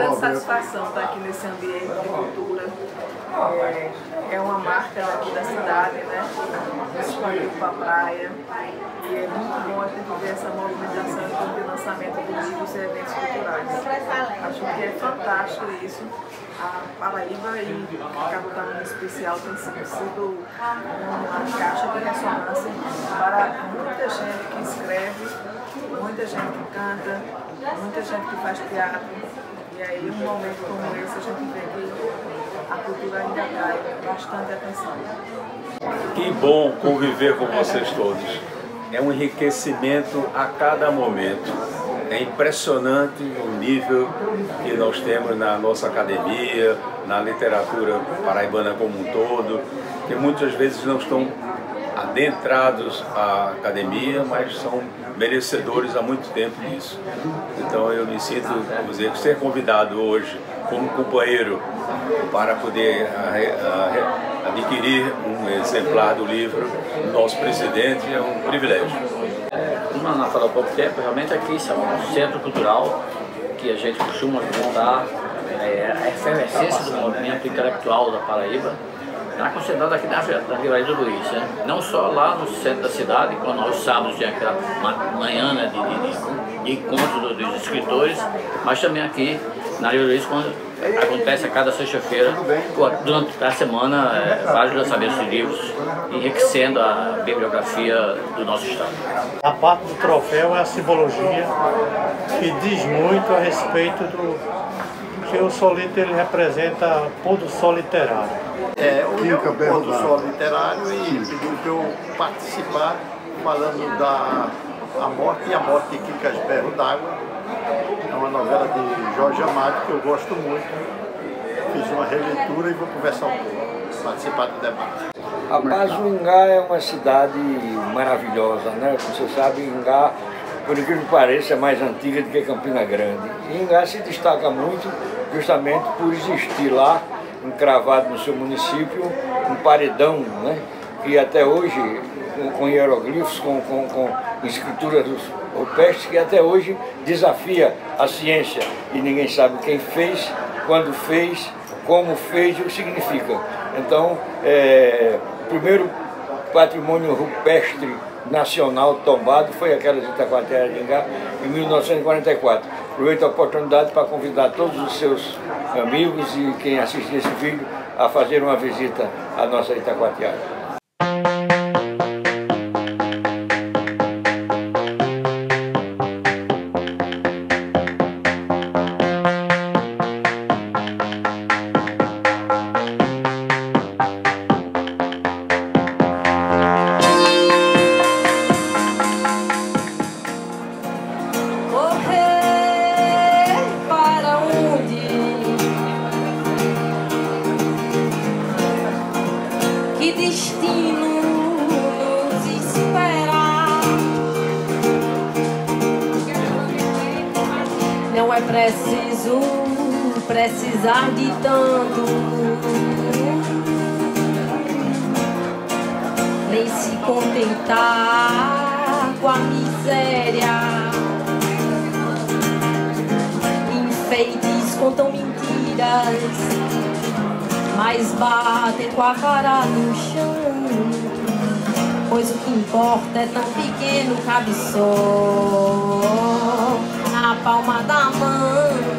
grande satisfação estar aqui nesse ambiente de cultura. É uma marca daqui da cidade, né? Expandiu para a praia. E é muito bom a gente ver essa movimentação de lançamento de livros e eventos culturais. Acho que é fantástico isso. A Paraíba e Cabotão em especial tem sido uma caixa de ressonância para muita gente que escreve, muita gente que canta, muita gente que faz teatro. E aí, um momento como esse, a gente vê que a cultura ainda atrai bastante atenção. Que bom conviver com vocês todos. É um enriquecimento a cada momento. É impressionante o nível que nós temos na nossa academia, na literatura paraibana como um todo, que muitas vezes não estão adentrados à academia, mas são merecedores há muito tempo disso. Então eu me sinto, vamos dizer, ser convidado hoje como companheiro para poder adquirir um exemplar do livro do nosso presidente é um privilégio. Como a Ana falou há pouco tempo, realmente aqui isso é um centro cultural que a gente costuma juntar a efervescência do movimento intelectual da Paraíba, está concentrado aqui na Livraria do Luiz, né? Não só lá no centro da cidade, quando aos sábados tem aquela manhã, né, de encontro dos escritores, mas também aqui na Livraria do Luiz, quando acontece a cada sexta-feira, durante a semana, vários lançamentos de livros, enriquecendo a bibliografia do nosso estado. A parte do troféu é a simbologia que diz muito a respeito do que o solito ele representa pôr do sol literário. O pôr do sol literário e pediu para eu participar falando da morte e a morte de Quica Berro d'Água. É uma novela de Jorge Amado que eu gosto muito. Fiz uma releitura e vou conversar um pouco, participar do debate. Rapaz, o Ingá é uma cidade maravilhosa, né? Você sabe, Ingá, por incrível que pareça, é mais antiga do que Campina Grande. E Ingá se destaca muito justamente por existir lá, encravado no seu município, um paredão, né? Que até hoje, com hieroglifos, com escrituras rupestres, que até hoje desafia a ciência. E ninguém sabe quem fez, quando fez, como fez e o que significa. Então, o primeiro patrimônio rupestre nacional tombado foi aquela de Itacoatiara de Ingá, em 1944. Aproveito a oportunidade para convidar todos os seus amigos e quem assistir esse vídeo a fazer uma visita à nossa Itacoatiara. Que destino nos espera? Não é preciso precisar de tanto, nem se contentar com a miséria. Enfeites contam mentiras, mas batem com a cara no chão, pois o que importa é tão pequeno, cabe só na palma da mão.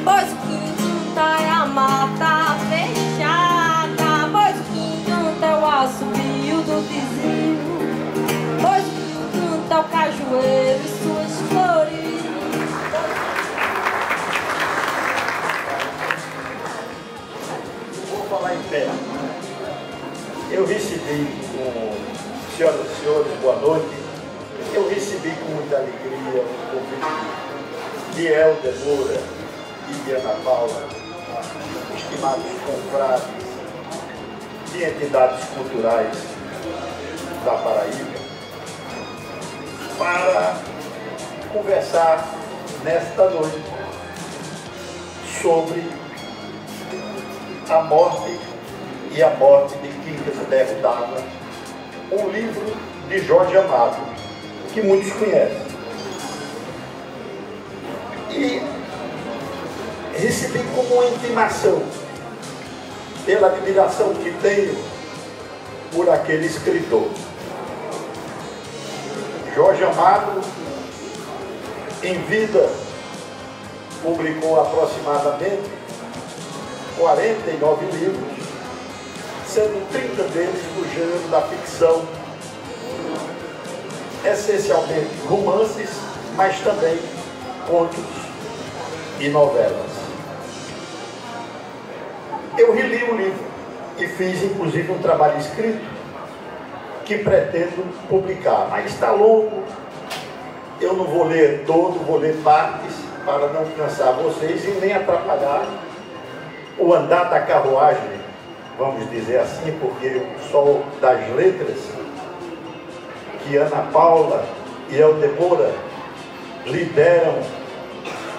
Pois o que encanta é a mata fechada, pois o que encanta é o assobio do vizinho, pois o que encanta é o cajueiro e suas flores. Falar em pé. Eu recebi com senhoras e senhores, boa noite. Eu recebi com muita alegria o convite de Helder Moura e de Ana Paula, estimados confrades de entidades culturais da Paraíba, para conversar nesta noite sobre A Morte e a Morte de Quincas Berro d'Água, um livro de Jorge Amado, que muitos conhecem. E recebi como uma intimação, pela admiração que tenho por aquele escritor. Jorge Amado, em vida, publicou aproximadamente 49 livros, sendo 30 deles do gênero da ficção, essencialmente romances, mas também contos e novelas. Eu reli o livro e fiz inclusive um trabalho escrito que pretendo publicar, mas está longo, eu não vou ler todo, vou ler partes para não cansar vocês e nem atrapalhar o andar da carruagem, vamos dizer assim, porque o sol das letras que Ana Paula e Eldemora lideram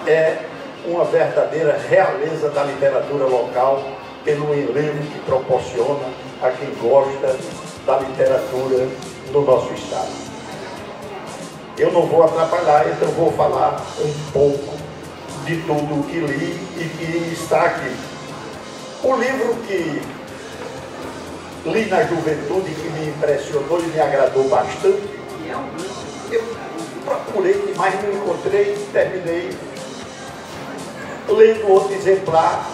é uma verdadeira realeza da literatura local, pelo enlevo que proporciona a quem gosta da literatura do nosso estado. Eu não vou atrapalhar, então vou falar um pouco de tudo o que li e que está aqui. O livro que li na juventude, que me impressionou e me agradou bastante, eu procurei, mas não encontrei, terminei lendo outro exemplar,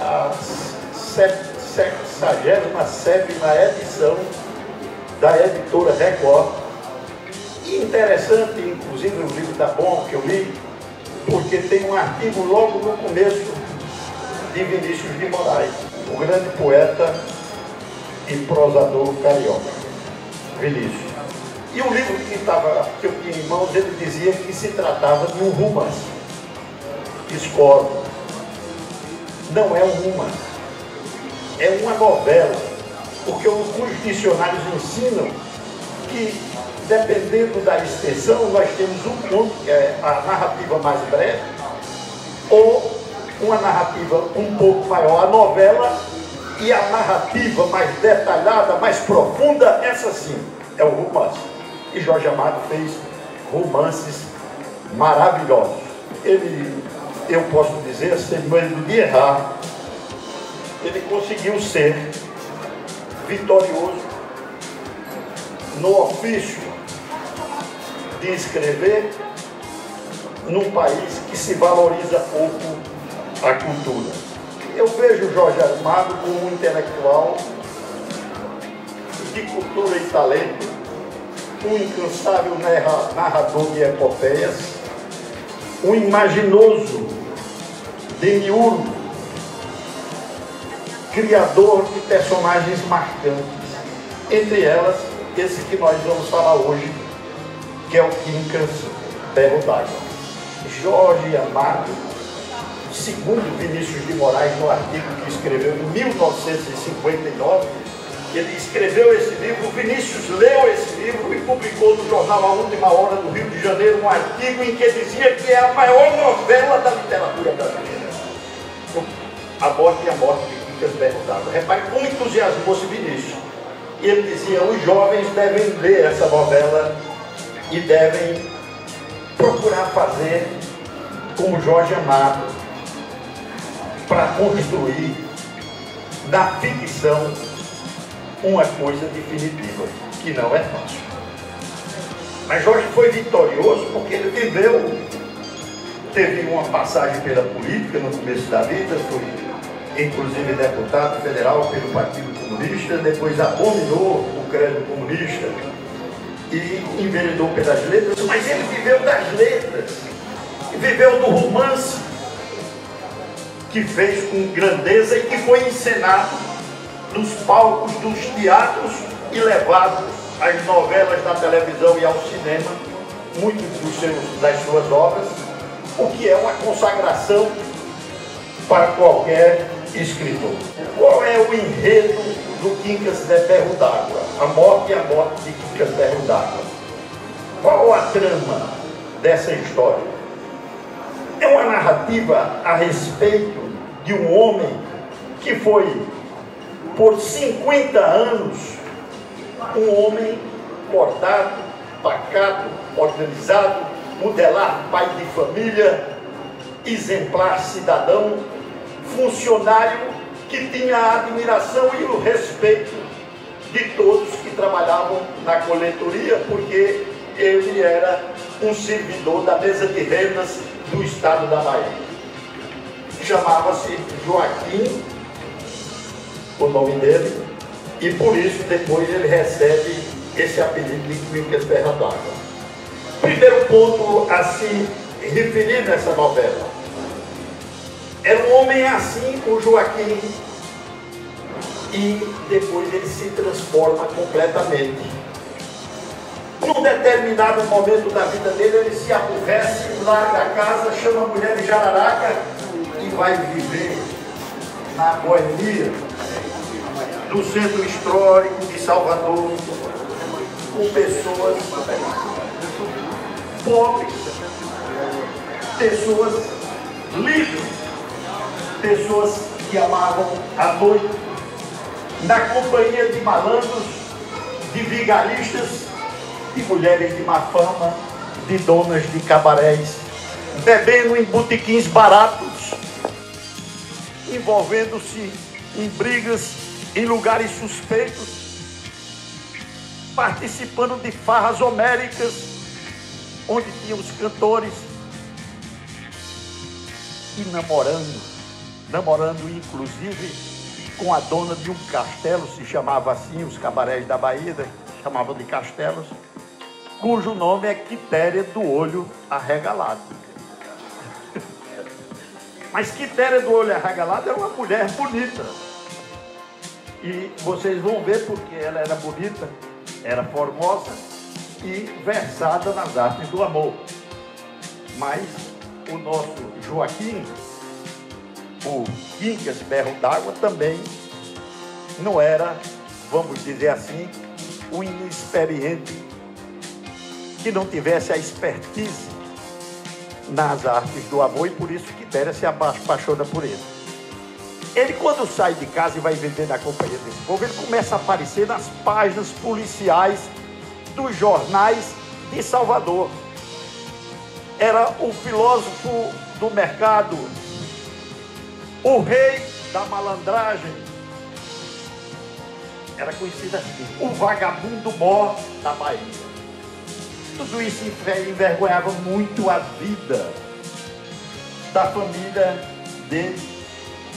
a 67ª edição da editora Record. E interessante, inclusive o livro tá bom que eu li, porque tem um artigo logo no começo de Vinícius de Moraes, o grande poeta e prosador carioca, Vinícius. E o livro que eu tinha em mãos, ele dizia que se tratava de um romance. Discordo. Não é um romance. É uma novela. Porque os dicionários ensinam que, dependendo da extensão, nós temos um conto, que é a narrativa mais breve, ou uma narrativa um pouco maior, a novela, e a narrativa mais detalhada, mais profunda, essa sim, é o romance. E Jorge Amado fez romances maravilhosos. Ele, eu posso dizer, sem medo de errar, ele conseguiu ser vitorioso no ofício de escrever num país que se valoriza pouco a cultura. Eu vejo Jorge Amado como um intelectual de cultura e talento, um incansável narrador de epopeias, um imaginoso demiurgo, criador de personagens marcantes, entre elas esse que nós vamos falar hoje, que é o Quincas Berro d'Água. Jorge Amado, segundo Vinícius de Moraes, no artigo que escreveu em 1959, ele escreveu esse livro, Vinícius leu esse livro e publicou no jornal A Última Hora do Rio de Janeiro um artigo em que dizia que é a maior novela da literatura brasileira. A Morte e a Morte de Quincas Berro d'Água. Repare como entusiasmou-se Vinícius. E ele dizia, os jovens devem ler essa novela e devem procurar fazer como Jorge Amado para construir na ficção uma coisa definitiva, que não é fácil. Mas Jorge foi vitorioso porque ele teve uma passagem pela política no começo da vida, foi inclusive deputado federal pelo Partido Comunista, depois abominou o credo comunista e enveredou pelas letras, mas ele viveu das letras, viveu do romance, que fez com grandeza e que foi encenado nos palcos dos teatros e levado às novelas da televisão e ao cinema, muitas das suas obras, o que é uma consagração para qualquer escritor. Qual é o enredo do Quincas Berro d'Água? A Morte e a Morte de Quincas Berro d'Água. Qual a trama dessa história? É uma narrativa a respeito de um homem que foi, por 50 anos, um homem cortado, pacato, organizado, modelar pai de família, exemplar cidadão, funcionário que tinha a admiração e o respeito de todos que trabalhavam na coletoria, porque ele era um servidor da mesa de rendas do estado da Bahia. Chamava-se Joaquim, o nome dele, e por isso depois ele recebe esse apelido de Quincas Terra d'Água. Primeiro ponto a se referir nessa novela. Era um homem assim, o Joaquim, e depois ele se transforma completamente. Num determinado momento da vida dele, ele se aborrece, larga a casa, chama a mulher de Jararaca e vai viver na boemia do centro histórico de Salvador, com pessoas pobres, pessoas livres, pessoas que amavam a noite, na companhia de malandros, de vigaristas, de mulheres de má fama, de donas de cabarés, bebendo em botequins baratos, envolvendo-se em brigas em lugares suspeitos, participando de farras homéricas, onde tinha os cantores, e namorando inclusive com a dona de um castelo, se chamava assim, os cabarés da Bahia, chamavam de castelos, cujo nome é Quitéria do Olho Arregalado. Mas Quitéria do Olho Arregalado era uma mulher bonita. E vocês vão ver porque ela era bonita, era formosa e versada nas artes do amor. Mas o nosso Joaquim, o Quincas Berro d'Água, também não era, vamos dizer assim, um inexperiente que não tivesse a expertise nas artes do amor, e por isso Quitéria se apaixona por ele. Ele, quando sai de casa e vai viver na companhia desse povo, ele começa a aparecer nas páginas policiais dos jornais de Salvador. Era o filósofo do mercado, o rei da malandragem. Era conhecido assim, o vagabundo mor da Bahia. Tudo isso envergonhava muito a vida da família dele.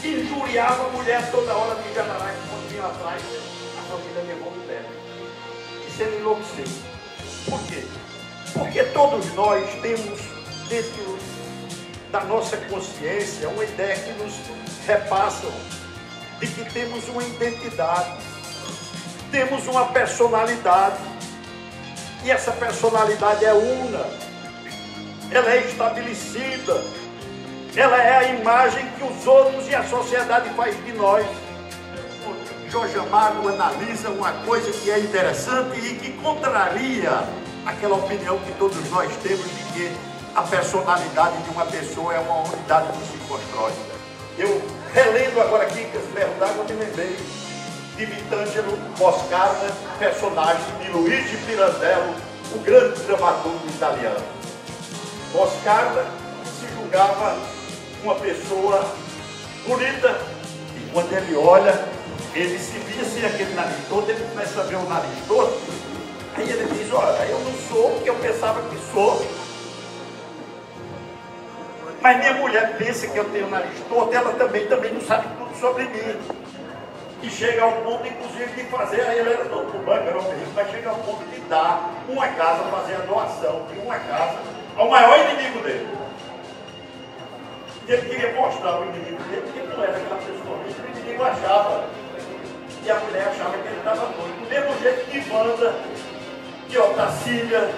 Injuriava a mulher toda hora de Jararaca, quando vinha atrás, a família levou o pé. Isso ele enlouqueceu. Por quê? Porque todos nós temos dentro da nossa consciência uma ideia que nos repassam de que temos uma identidade, temos uma personalidade, e essa personalidade é una, ela é estabelecida, ela é a imagem que os outros e a sociedade faz de nós. Jorge Amado analisa uma coisa que é interessante e que contraria aquela opinião que todos nós temos de que a personalidade de uma pessoa é uma unidade que se constrói. Eu, relendo agora aqui Quincas Berro d'Água, me lembrei de Vitangelo Moscarda, personagem de Luigi Pirandello, o grande dramaturgo italiano. Moscarda se julgava uma pessoa bonita, e quando ele olha, ele se via sem aquele nariz todo, ele começa a ver o nariz todo, aí ele diz, olha, eu não sou o que eu pensava que sou, mas minha mulher pensa que eu tenho o nariz torto, ela também não sabe tudo sobre mim. E chega ao ponto, inclusive, de fazer, aí ele era dono do banco, era um rico, mas chega ao ponto de dar uma casa, fazer a doação de uma casa ao maior inimigo dele. E ele queria mostrar o inimigo dele, porque ele não era aquela pessoa, o inimigo achava, e a mulher achava que ele estava doido. Do mesmo jeito que Wanda, que Otacília,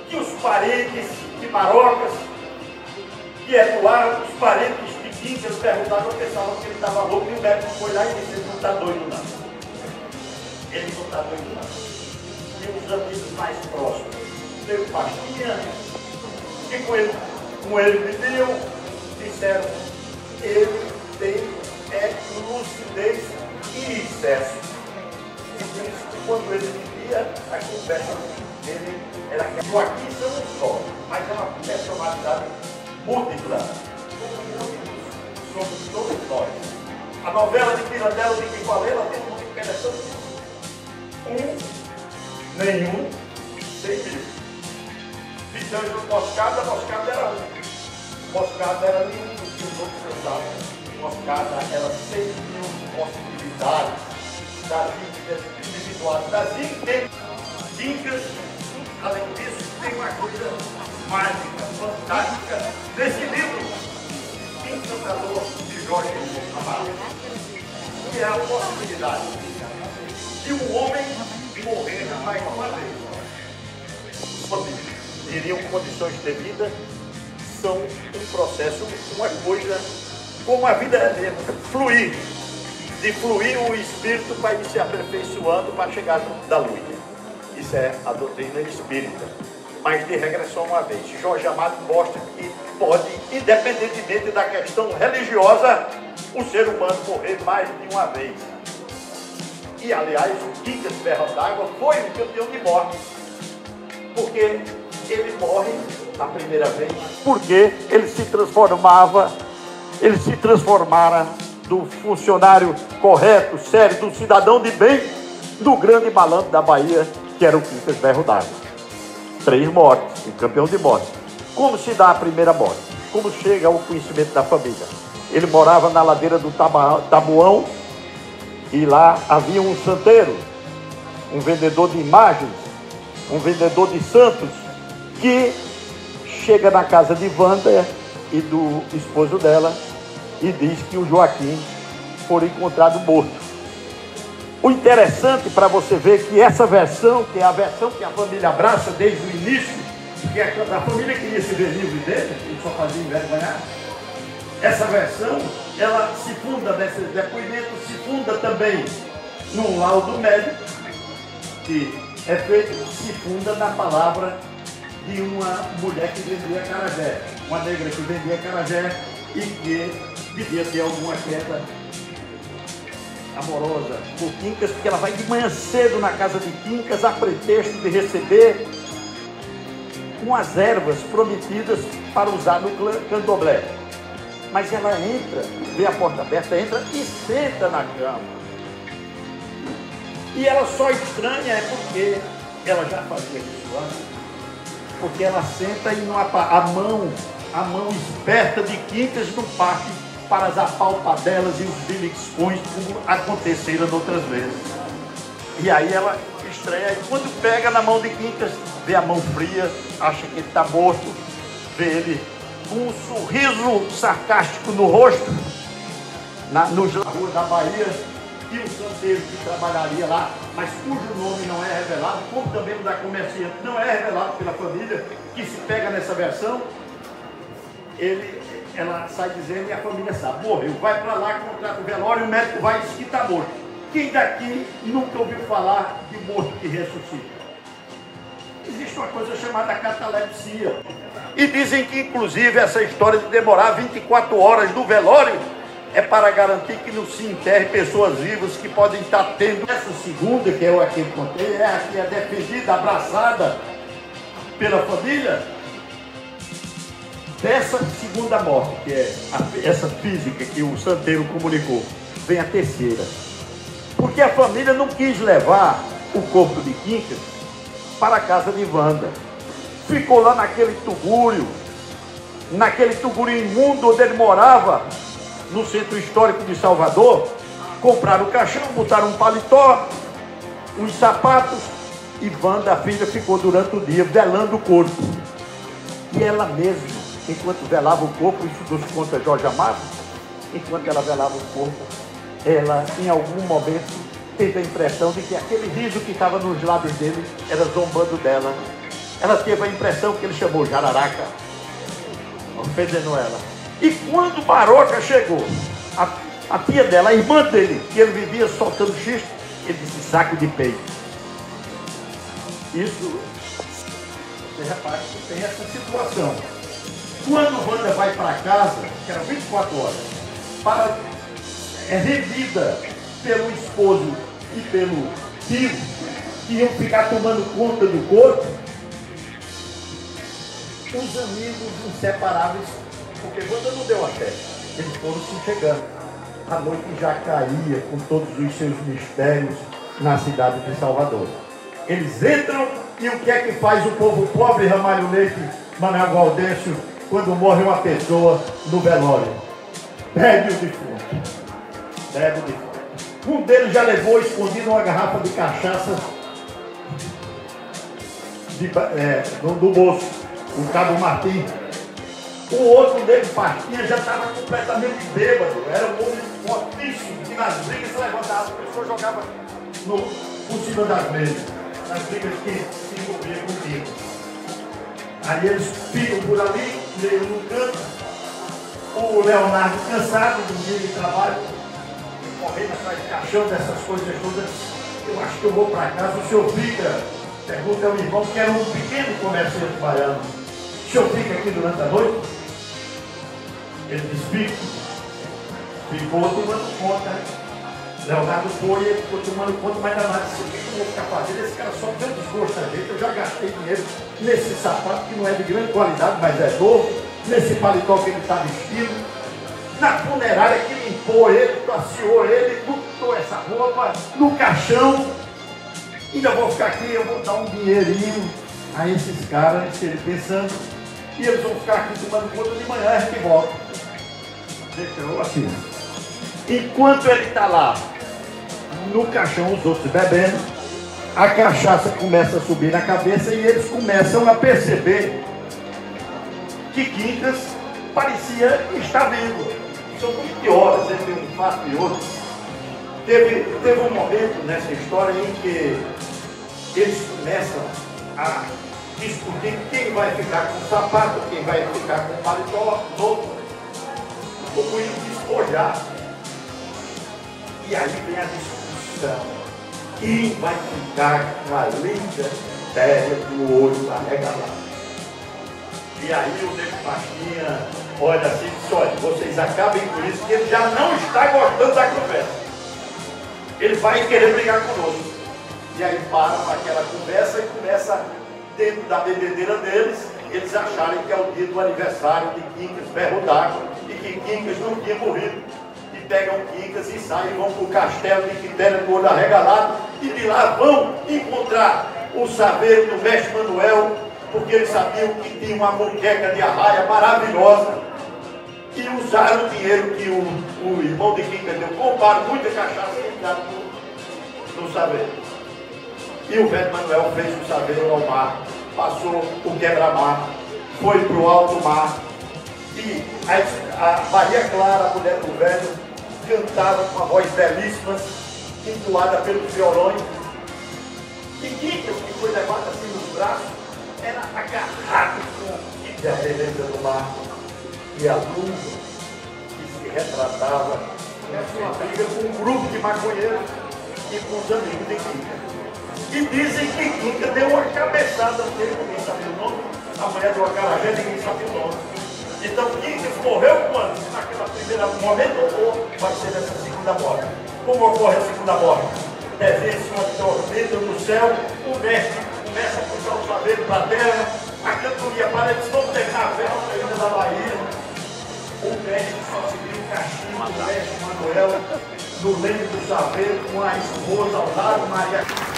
que os parentes de Marocas, que Eduardo, os parentes de Quincas Berro d'Água pensavam que ele estava louco, e o médico foi lá e disse, ele não está doido não. Ele não está doido não. E os amigos mais próximos, teve Pastinha, que com ele viviam, disseram, ele tem lucidez e excesso. E por isso quando ele vivia, a conversa dele era que Joaquim são um só, mas é uma personalidade múltipla. Somos todos nós. A novela de Pirandello de que falei, ela tem uma interessante. Nenhum, 100 mil. Pitangos do Moscada, Moscada era Moscada era nenhum dos que os outros pensavam. Moscada era 100 mil possibilidades das individuais, das interdicas. Além disso, tem uma coisa mágica, fantástica nesse livro, Encantador de Jorge Amado, que é a possibilidade de um homem morrer mais uma vez. Os famílias teriam condições de vida, são um processo, uma coisa, como a vida é mesmo, fluir. De fluir o espírito para ir se aperfeiçoando para chegar da luz. Isso é a doutrina espírita. Mas de regressão uma vez. Jorge Amado mostra que pode, independentemente da questão religiosa, o ser humano morrer mais de uma vez. E, aliás, o Quincas Ferro d'Água foi um campeão de morte. Porque ele morre na primeira vez. Porque ele se transformara do funcionário correto, sério, do cidadão de bem, do grande malandro da Bahia, que era o Quincas Ferro d'Água. 3 mortes, um campeão de morte. Como se dá a primeira morte? Como chega ao conhecimento da família? Ele morava na ladeira do Tabuão e lá havia um santeiro, um vendedor de imagens, um vendedor de santos, que chega na casa de Wanda e do esposo dela e diz que o Joaquim foi encontrado morto. O interessante para você ver que essa versão, que é a versão que a família abraça desde o início, que a família queria se ver livre dele, ele só fazia envergonhar. Essa versão, ela se funda, nesses depoimentos, se funda também num laudo médico, que é feito, se funda na palavra de uma mulher que vendia acarajé, uma negra que vendia acarajé e que devia ter alguma queda amorosa por Quincas, porque ela vai de manhã cedo na casa de Quincas a pretexto de receber umas ervas prometidas para usar no candomblé. Mas ela entra, vê a porta aberta, entra e senta na cama. E ela só estranha é porque ela já fazia isso antes, porque ela senta e a mão esperta de Quincas não parte para as apalpadelas e os beliscões, como aconteceram outras vezes. E aí ela estranha, e quando pega na mão de Quincas, vê a mão fria, acha que ele está morto, vê ele com um sorriso sarcástico no rosto, na rua da Bahia, e o santeiro que trabalharia lá, mas cujo nome não é revelado, como também o da comerciante não é revelado pela família, que se pega nessa versão, ela sai dizendo e a família sabe, morreu, vai para lá, contrata o velório, o médico vai e diz que está morto. Quem daqui nunca ouviu falar de morto que ressuscita? Existe uma coisa chamada catalepsia. E dizem que, inclusive, essa história de demorar 24 horas no velório é para garantir que não se enterre pessoas vivas que podem estar tendo. Essa segunda, que é a que eu contei, é a que é defendida, abraçada pela família. Dessa segunda morte, que é essa física que o santeiro comunicou, vem a terceira. Porque a família não quis levar o corpo de Quincas para a casa de Wanda. Ficou lá naquele tugúrio imundo onde ele morava, no centro histórico de Salvador. Compraram o caixão, botaram um paletó, uns sapatos, e Wanda, a filha, ficou durante o dia velando o corpo. E ela mesma, enquanto velava o corpo, isso nos conta Jorge Amado, enquanto ela velava o corpo, ela, em algum momento, teve a impressão de que aquele riso que estava nos lábios dele era zombando dela. Ela teve a impressão que ele chamou Jararaca, ofendendo ela. E quando Maroca chegou, a tia dela, a irmã dele, que ele vivia soltando xisto, ele disse saco de peito. Isso, você repara que tem essa situação. Quando Wanda vai para casa, que era 24 horas, é remida pelo esposo e pelo tio, que iam ficar tomando conta do corpo, os amigos inseparáveis, porque quando não deu a festa, eles foram se chegando. A noite já caía com todos os seus mistérios na cidade de Salvador. Eles entram e o que é que faz o povo pobre, Ramalho Leite, Manuel Gaudêncio, quando morre uma pessoa no velório? Bebe o defunto. Bebe o defunto. Um deles já levou escondido uma garrafa de cachaça do bolso, o Cabo Martim. O outro dele, Pastinha, já estava completamente bêbado. Era um homem fortíssimo, que nas brigas se levantava, as pessoas jogavam por cima das mesas, nas brigas que se envolviam comigo. Aí eles ficam por ali, meio no canto. O Leonardo, cansado do dia de trabalho, correndo atrás de caixão, dessas coisas todas, eu acho que eu vou para casa. O senhor fica, pergunta ao irmão, que era um pequeno comerciante baiano, o senhor fica aqui durante a noite? Ele disse, ficou tomando conta. Leonardo foi, ele ficou tomando conta, mas danado, o que eu vou ficar fazendo? Esse cara só deu desgosto a gente, eu já gastei dinheiro nesse sapato que não é de grande qualidade, mas é novo, nesse paletó que ele está vestindo, na funerária que limpou ele, passeou ele, botou essa roupa no caixão, ainda vou ficar aqui, eu vou dar um dinheirinho a esses caras, ele pensando, e eles vão ficar aqui tomando conta, de manhã a gente volta. Deixou assim. Enquanto ele está lá no caixão, os outros bebendo, a cachaça começa a subir na cabeça e eles começam a perceber que Quincas parecia estar vivo. São 20 horas entre um fato e outro. Teve um momento nessa história em que eles começam a discutir quem vai ficar com o sapato, quem vai ficar com o paletó novo, como ir despojar. E aí vem a discussão. Quem vai ficar com a linda terra do olho arregalado? E aí o Nego Pastinha olha assim e diz, olha, vocês acabem com isso, que ele já não está gostando da conversa. Ele vai querer brigar conosco. E aí param aquela conversa e começa, dentro da bebedeira deles, eles acharem que é o dia do aniversário de Quincas Berro d'Água e que Quincas não tinha morrido. E pegam Quincas e saem, vão para o castelo de Quitéria do Olho Arregalado e de lá vão encontrar o saveiro do mestre Manuel, porque eles sabiam que tinha uma moqueca de arraia maravilhosa e usaram o dinheiro que o irmão de Quincas deu, compraram muita cachaça e deram no saveiro. E o velho Manuel fez o saveiro ao mar, passou o quebra-mar, foi para o alto mar e a Maria Clara, a mulher do velho, cantava com uma voz belíssima, entoada pelos violões. E Quincas, que foi levado assim nos braços, era agarrado com a beleza do mar. E a lua que se retratava nessa uma briga com um grupo de maconheiros e com os amigos de Quincas. E dizem que Quincas deu uma cabeçada nele, ninguém sabia o nome, a mulher do acarajé, ninguém sabia o nome. Então Quincas morreu quando? Naquela primeira momento ou vai ser nessa segunda morte? Como ocorre a segunda morte? Deve-se uma tormenta no céu, o mestre começa a puxar o saveiro para a terra, a cantoria para, eles vão pegar a vela ainda da Bahia. O mestre só se viu o cachimbo do mestre Manuel no leito do saveiro com a esposa ao lado, Maria.